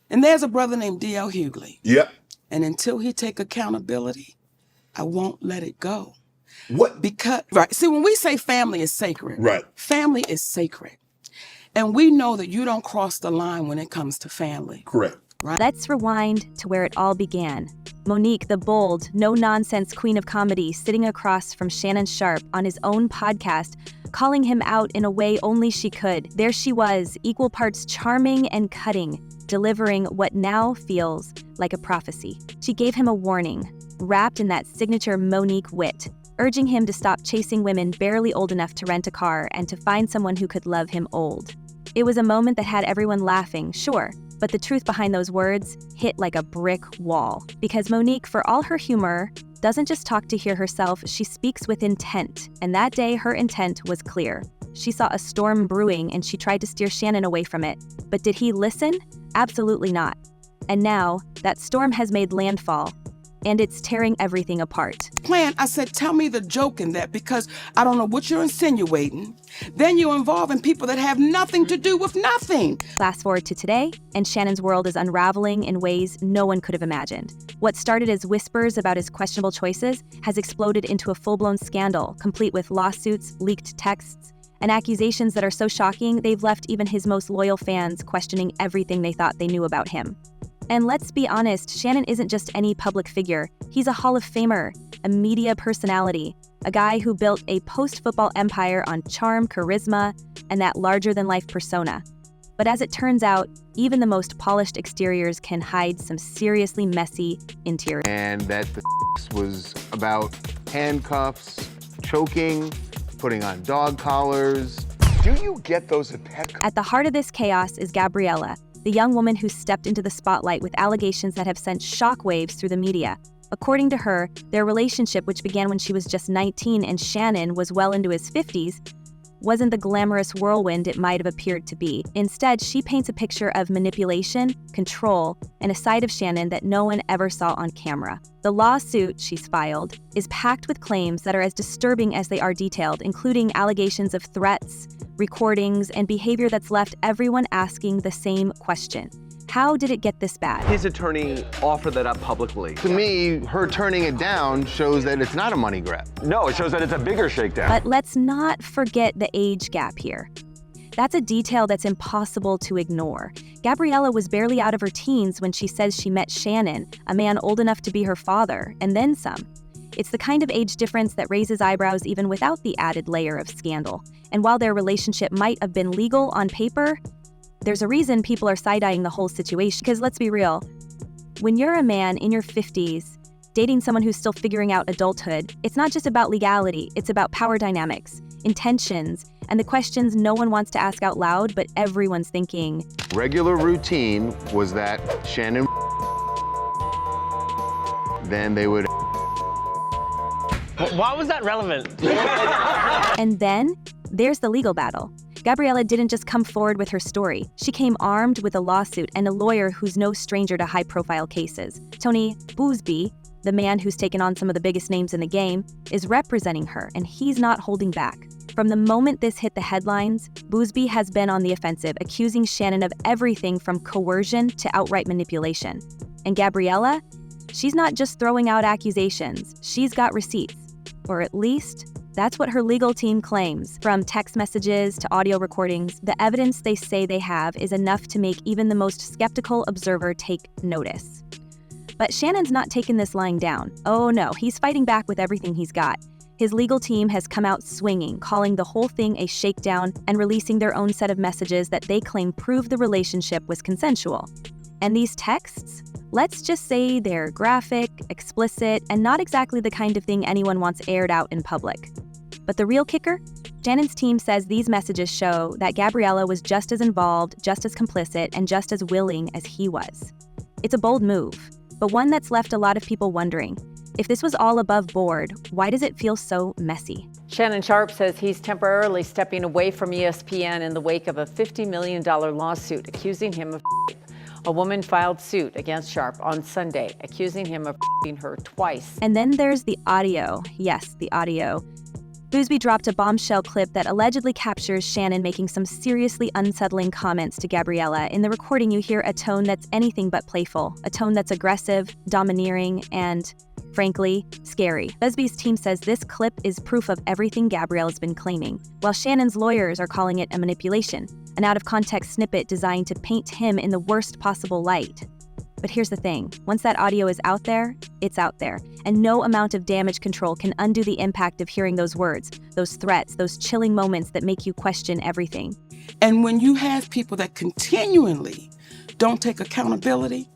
And there's a brother named D.L. Hughley. Yep. And until he take accountability, I won't let it go. What? Because, right, see, when we say family is sacred, right, family is sacred. And we know that you don't cross the line when it comes to family. Correct. Right? Let's rewind to where it all began. Monique, the bold, no-nonsense queen of comedy, sitting across from Shannon Sharpe on his own podcast, calling him out in a way only she could. There she was, equal parts charming and cutting, delivering what now feels like a prophecy. She gave him a warning, wrapped in that signature Monique wit, urging him to stop chasing women barely old enough to rent a car and to find someone who could love him old. It was a moment that had everyone laughing, sure, but the truth behind those words hit like a brick wall. Because Monique, for all her humor, doesn't just talk to hear herself, she speaks with intent. And that day, her intent was clear. She saw a storm brewing and she tried to steer Shannon away from it. But did he listen? Absolutely not. And now, that storm has made landfall, and it's tearing everything apart. Plan, I said, tell me the joke in that, because I don't know what you're insinuating. Then you're involving people that have nothing to do with nothing. Fast forward to today, and Shannon's world is unraveling in ways no one could have imagined. What started as whispers about his questionable choices has exploded into a full-blown scandal, complete with lawsuits, leaked texts, and accusations that are so shocking they've left even his most loyal fans questioning everything they thought they knew about him. And let's be honest, Shannon isn't just any public figure. He's a Hall of Famer, a media personality, a guy who built a post-football empire on charm, charisma, and that larger-than-life persona. But as it turns out, even the most polished exteriors can hide some seriously messy interiors. And that the was about handcuffs, choking, putting on dog collars. Do you get those at Petco? At the heart of this chaos is Gabriella, the young woman who stepped into the spotlight with allegations that have sent shockwaves through the media. According to her, their relationship, which began when she was just 19 and Shannon was well into his 50s, wasn't the glamorous whirlwind it might have appeared to be. Instead, she paints a picture of manipulation, control, and a side of Shannon that no one ever saw on camera. The lawsuit she's filed is packed with claims that are as disturbing as they are detailed, including allegations of threats, recordings, and behavior that's left everyone asking the same question. How did it get this bad? His attorney offered that up publicly. To me, her turning it down shows that it's not a money grab. No, it shows that it's a bigger shakedown. But let's not forget the age gap here. That's a detail that's impossible to ignore. Gabriella was barely out of her teens when she says she met Shannon, a man old enough to be her father, and then some. It's the kind of age difference that raises eyebrows even without the added layer of scandal. And while their relationship might have been legal on paper, there's a reason people are side-eyeing the whole situation. Because let's be real, when you're a man in your 50s, dating someone who's still figuring out adulthood, it's not just about legality, it's about power dynamics, intentions, and the questions no one wants to ask out loud, but everyone's thinking. Regular routine was that Shannon then they would. Why was that relevant? And then there's the legal battle. Gabriella didn't just come forward with her story. She came armed with a lawsuit and a lawyer who's no stranger to high-profile cases. Tony Boothby, the man who's taken on some of the biggest names in the game, is representing her, and he's not holding back. From the moment this hit the headlines, Boothby has been on the offensive, accusing Shannon of everything from coercion to outright manipulation. And Gabriella? She's not just throwing out accusations, she's got receipts. Or at least, that's what her legal team claims. From text messages to audio recordings, the evidence they say they have is enough to make even the most skeptical observer take notice. But Shannon's not taking this lying down. Oh no, he's fighting back with everything he's got. His legal team has come out swinging, calling the whole thing a shakedown and releasing their own set of messages that they claim prove the relationship was consensual. And these texts? Let's just say they're graphic, explicit, and not exactly the kind of thing anyone wants aired out in public. But the real kicker? Shannon's team says these messages show that Gabriella was just as involved, just as complicit, and just as willing as he was. It's a bold move, but one that's left a lot of people wondering, if this was all above board, why does it feel so messy? Shannon Sharpe says he's temporarily stepping away from ESPN in the wake of a $50 million lawsuit accusing him of rape. A woman filed suit against Sharpe on Sunday, accusing him of raping her twice. And then there's the audio. Yes, the audio. Boosby dropped a bombshell clip that allegedly captures Shannon making some seriously unsettling comments to Gabriella. In the recording, you hear a tone that's anything but playful, a tone that's aggressive, domineering, and, frankly, scary. Busby's team says this clip is proof of everything Gabriella's been claiming, while Shannon's lawyers are calling it a manipulation, an out-of-context snippet designed to paint him in the worst possible light. But here's the thing, once that audio is out there, it's out there, and no amount of damage control can undo the impact of hearing those words, those threats, those chilling moments that make you question everything. And when you have people that continually don't take accountability,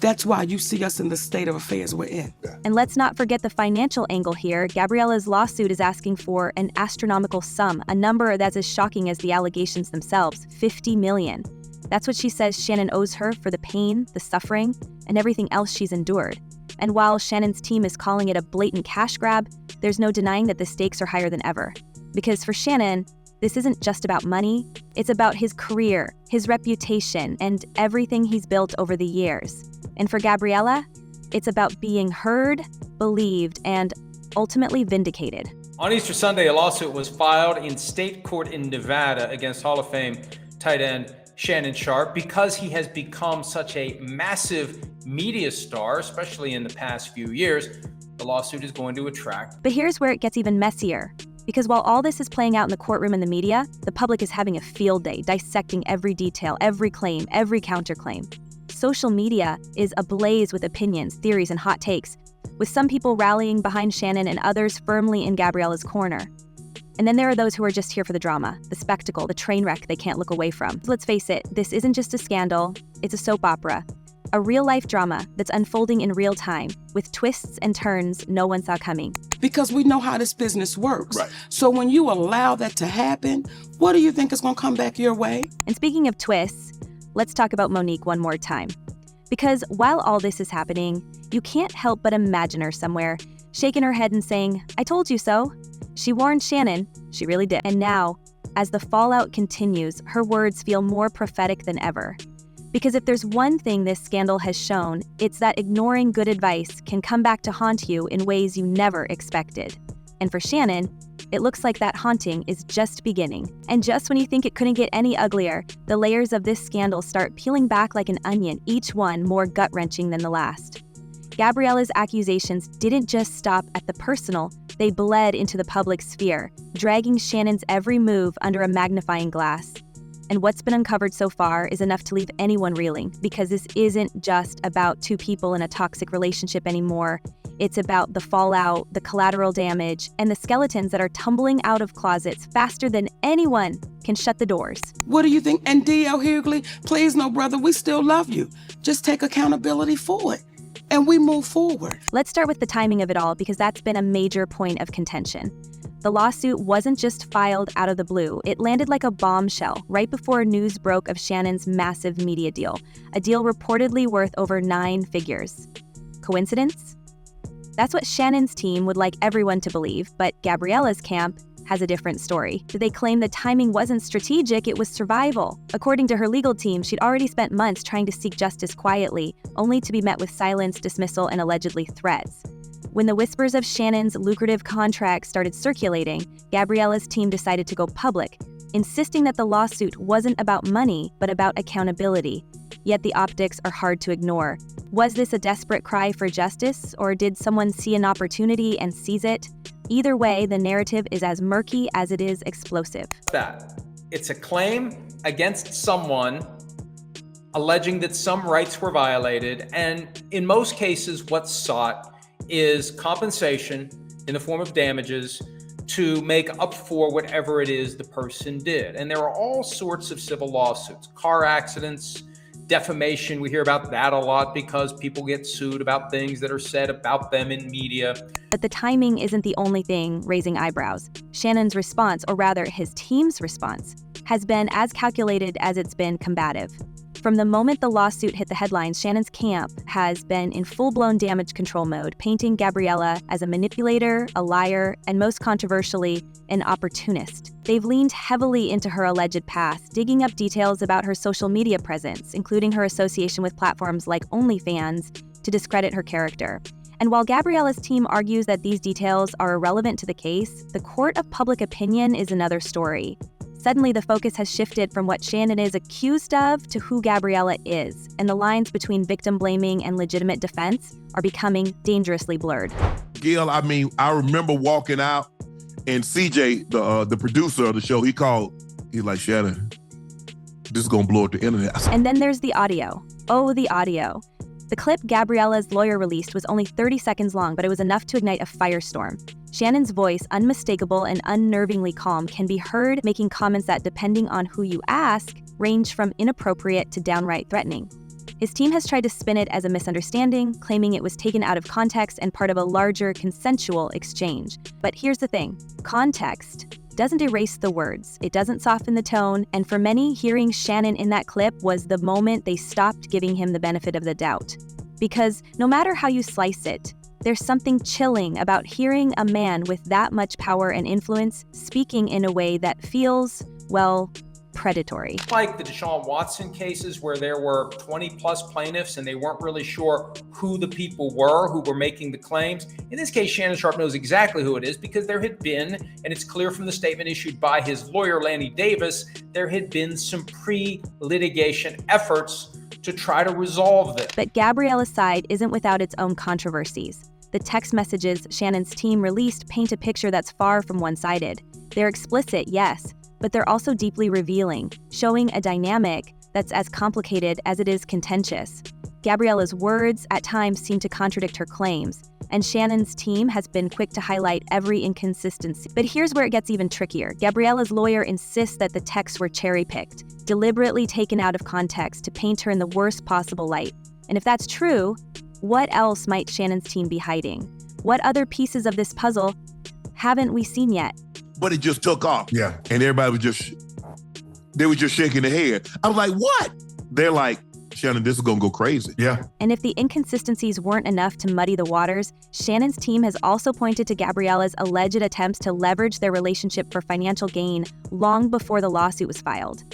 that's why you see us in the state of affairs we're in. And let's not forget the financial angle here. Gabriella's lawsuit is asking for an astronomical sum, a number that's as shocking as the allegations themselves, $50 million. That's what she says Shannon owes her for the pain, the suffering, and everything else she's endured. And while Shannon's team is calling it a blatant cash grab, there's no denying that the stakes are higher than ever. Because for Shannon, this isn't just about money, it's about his career, his reputation, and everything he's built over the years. And for Gabriella, it's about being heard, believed, and ultimately vindicated. On Easter Sunday, a lawsuit was filed in state court in Nevada against Hall of Fame tight end Shannon Sharpe because he has become such a massive media star, especially in the past few years. The lawsuit is going to attract. But here's where it gets even messier. Because while all this is playing out in the courtroom and the media, the public is having a field day, dissecting every detail, every claim, every counterclaim. Social media is ablaze with opinions, theories, and hot takes, with some people rallying behind Shannon and others firmly in Gabriella's corner. And then there are those who are just here for the drama, the spectacle, the train wreck they can't look away from. Let's face it, this isn't just a scandal, it's a soap opera. A real-life drama that's unfolding in real time, with twists and turns no one saw coming. Because we know how this business works. Right. So when you allow that to happen, what do you think is going to come back your way? And speaking of twists, let's talk about Monique one more time. Because while all this is happening, you can't help but imagine her somewhere, shaking her head and saying, "I told you so." She warned Shannon, she really did. And now, as the fallout continues, her words feel more prophetic than ever. Because if there's one thing this scandal has shown, it's that ignoring good advice can come back to haunt you in ways you never expected. And for Shannon, it looks like that haunting is just beginning. And just when you think it couldn't get any uglier, the layers of this scandal start peeling back like an onion, each one more gut-wrenching than the last. Gabriella's accusations didn't just stop at the personal, they bled into the public sphere, dragging Shannon's every move under a magnifying glass. And what's been uncovered so far is enough to leave anyone reeling, because this isn't just about two people in a toxic relationship anymore. It's about the fallout, the collateral damage, and the skeletons that are tumbling out of closets faster than anyone can shut the doors. What do you think? And D.L. Hughley, please no, brother, we still love you. Just take accountability for it, and we move forward. Let's start with the timing of it all, because that's been a major point of contention. The lawsuit wasn't just filed out of the blue. It landed like a bombshell right before news broke of Shannon's massive media deal, a deal reportedly worth over 9 figures. Coincidence? That's what Shannon's team would like everyone to believe, but Gabriella's camp has a different story. They claim the timing wasn't strategic, it was survival. According to her legal team, she'd already spent months trying to seek justice quietly, only to be met with silence, dismissal, and allegedly threats. When the whispers of Shannon's lucrative contract started circulating, Gabriella's team decided to go public, insisting that the lawsuit wasn't about money, but about accountability. Yet the optics are hard to ignore. Was this a desperate cry for justice, or did someone see an opportunity and seize it? Either way, the narrative is as murky as it is explosive. It's a claim against someone alleging that some rights were violated, and in most cases, what's sought is compensation in the form of damages to make up for whatever it is the person did. And there are all sorts of civil lawsuits, car accidents, defamation. We hear about that a lot because people get sued about things that are said about them in media. But the timing isn't the only thing raising eyebrows. Shannon's response, or rather his team's response, has been as calculated as it's been combative. From the moment the lawsuit hit the headlines, Shannon's camp has been in full-blown damage control mode, painting Gabriella as a manipulator, a liar, and most controversially, an opportunist. They've leaned heavily into her alleged past, digging up details about her social media presence, including her association with platforms like OnlyFans, to discredit her character. And while Gabriella's team argues that these details are irrelevant to the case, the court of public opinion is another story. Suddenly, the focus has shifted from what Shannon is accused of to who Gabriella is, and the lines between victim blaming and legitimate defense are becoming dangerously blurred. Gil, I mean, I remember walking out, and CJ, the producer of the show, he's like, Shannon, this is gonna blow up the internet. And then there's the audio. Oh, the audio. The clip Gabriella's lawyer released was only 30 seconds long, but it was enough to ignite a firestorm. Shannon's voice, unmistakable and unnervingly calm, can be heard making comments that, depending on who you ask, range from inappropriate to downright threatening. His team has tried to spin it as a misunderstanding, claiming it was taken out of context and part of a larger consensual exchange. But here's the thing, context doesn't erase the words, it doesn't soften the tone, and for many, hearing Shannon in that clip was the moment they stopped giving him the benefit of the doubt. Because no matter how you slice it, there's something chilling about hearing a man with that much power and influence speaking in a way that feels, well, predatory. Like the Deshaun Watson cases where there were 20 plus plaintiffs and they weren't really sure who the people were who were making the claims. In this case, Shannon Sharpe knows exactly who it is because there had been, and it's clear from the statement issued by his lawyer, Lanny Davis, there had been some pre-litigation efforts to try to resolve this. But Gabriella's side isn't without its own controversies. The text messages Shannon's team released paint a picture that's far from one-sided. They're explicit, yes, but they're also deeply revealing, showing a dynamic that's as complicated as it is contentious. Gabriella's words at times seem to contradict her claims, and Shannon's team has been quick to highlight every inconsistency. But here's where it gets even trickier. Gabriella's lawyer insists that the texts were cherry-picked, deliberately taken out of context to paint her in the worst possible light. And if that's true, what else might Shannon's team be hiding? What other pieces of this puzzle haven't we seen yet? But it just took off. Yeah. And everybody was just shaking their head. I was like, what? They're like, Shannon, this is gonna go crazy. Yeah. And if the inconsistencies weren't enough to muddy the waters, Shannon's team has also pointed to Gabriella's alleged attempts to leverage their relationship for financial gain long before the lawsuit was filed.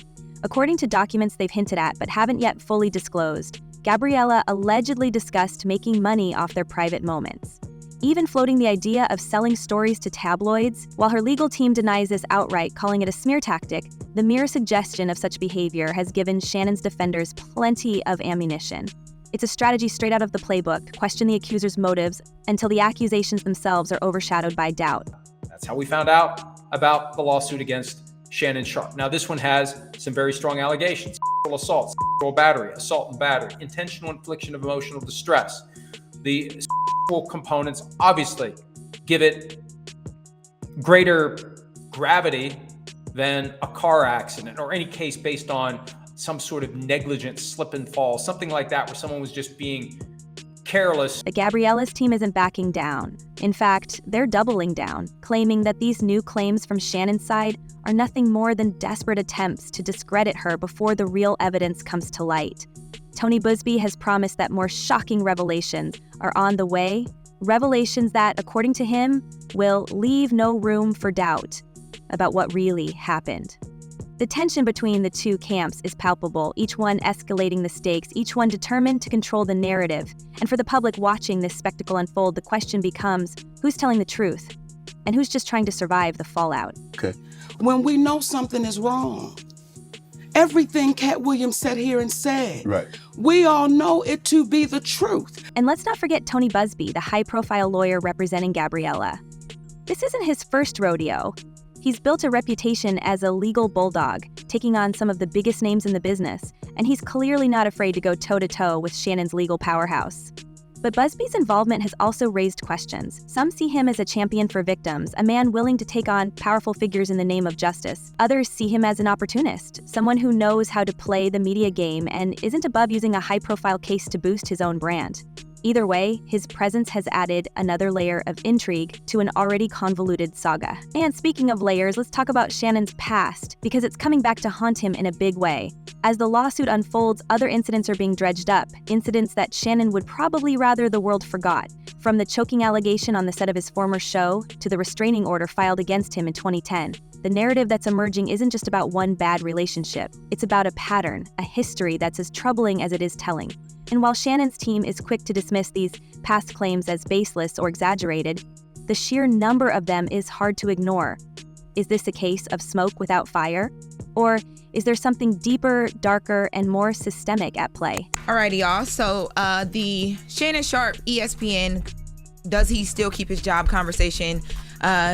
According to documents they've hinted at but haven't yet fully disclosed, Gabriella allegedly discussed making money off their private moments, even floating the idea of selling stories to tabloids. While her legal team denies this outright, calling it a smear tactic, the mere suggestion of such behavior has given Shannon's defenders plenty of ammunition. It's a strategy straight out of the playbook: question the accuser's motives until the accusations themselves are overshadowed by doubt. That's how we found out about the lawsuit against Shannon Sharpe. Now, this one has some very strong allegations: sexual assault, sexual battery, assault and battery, intentional infliction of emotional distress. The sexual components obviously give it greater gravity than a car accident or any case based on some sort of negligent slip and fall, something like that, where someone was just being careless. But Gabriella's team isn't backing down. In fact, they're doubling down, claiming that these new claims from Shannon's side are nothing more than desperate attempts to discredit her before the real evidence comes to light. Tony Buzbee has promised that more shocking revelations are on the way, revelations that, according to him, will leave no room for doubt about what really happened. The tension between the two camps is palpable, each one escalating the stakes, each one determined to control the narrative. And for the public watching this spectacle unfold, the question becomes, who's telling the truth? And who's just trying to survive the fallout? Okay. When we know something is wrong, everything Katt Williams sat here and said, Right. we all know it to be the truth. And let's not forget Tony Buzbee, the high-profile lawyer representing Gabriella. This isn't his first rodeo. He's built a reputation as a legal bulldog, taking on some of the biggest names in the business, and he's clearly not afraid to go toe-to-toe with Shannon's legal powerhouse. But Buzbee's involvement has also raised questions. Some see him as a champion for victims, a man willing to take on powerful figures in the name of justice. Others see him as an opportunist, someone who knows how to play the media game and isn't above using a high-profile case to boost his own brand. Either way, his presence has added another layer of intrigue to an already convoluted saga. And speaking of layers, let's talk about Shannon's past, because it's coming back to haunt him in a big way. As the lawsuit unfolds, other incidents are being dredged up, incidents that Shannon would probably rather the world forgot. From the choking allegation on the set of his former show to the restraining order filed against him in 2010. The narrative that's emerging isn't just about one bad relationship. It's about a pattern, a history that's as troubling as it is telling. And while Shannon's team is quick to dismiss these past claims as baseless or exaggerated, the sheer number of them is hard to ignore. Is this a case of smoke without fire? Or is there something deeper, darker, and more systemic at play? Alrighty, y'all. So the Shannon Sharpe ESPN, does he still keep his job conversation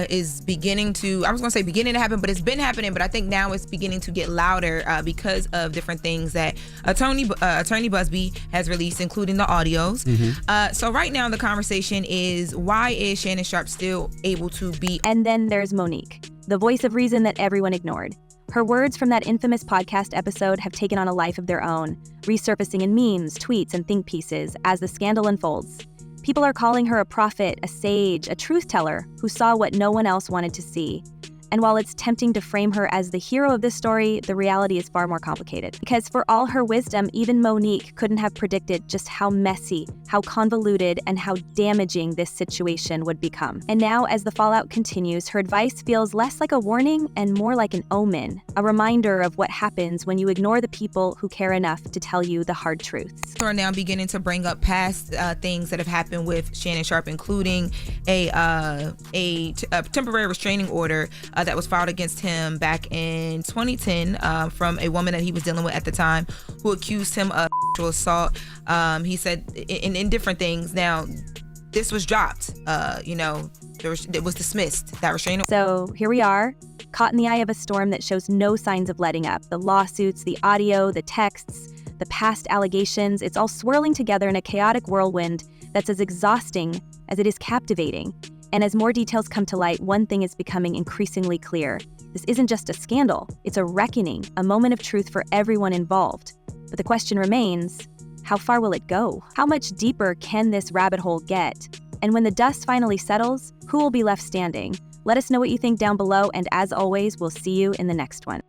is beginning to, I was going to say beginning to happen, but it's been happening, but I think now it's beginning to get louder because of different things that Attorney Busby has released, including the audios. So right now the conversation is, why is Shannon Sharpe still able to be? And then there's Monique, the voice of reason that everyone ignored. Her words from that infamous podcast episode have taken on a life of their own, resurfacing in memes, tweets, and think pieces as the scandal unfolds. People are calling her a prophet, a sage, a truth teller who saw what no one else wanted to see. And while it's tempting to frame her as the hero of this story, the reality is far more complicated. Because for all her wisdom, even Monique couldn't have predicted just how messy, how convoluted, and how damaging this situation would become. And now, as the fallout continues, her advice feels less like a warning and more like an omen, a reminder of what happens when you ignore the people who care enough to tell you the hard truths. Are now beginning to bring up past things that have happened with Shannon Sharpe, including a temporary restraining order that was filed against him back in 2010 from a woman that he was dealing with at the time, who accused him of sexual assault. He said in different things. Now, this was dropped. It was dismissed, that restraining order. So here we are, caught in the eye of a storm that shows no signs of letting up. The lawsuits, the audio, the texts, the past allegations, it's all swirling together in a chaotic whirlwind that's as exhausting as it is captivating. And as more details come to light, one thing is becoming increasingly clear. This isn't just a scandal, it's a reckoning, a moment of truth for everyone involved. But the question remains, how far will it go? How much deeper can this rabbit hole get? And when the dust finally settles, who will be left standing? Let us know what you think down below, and as always, we'll see you in the next one.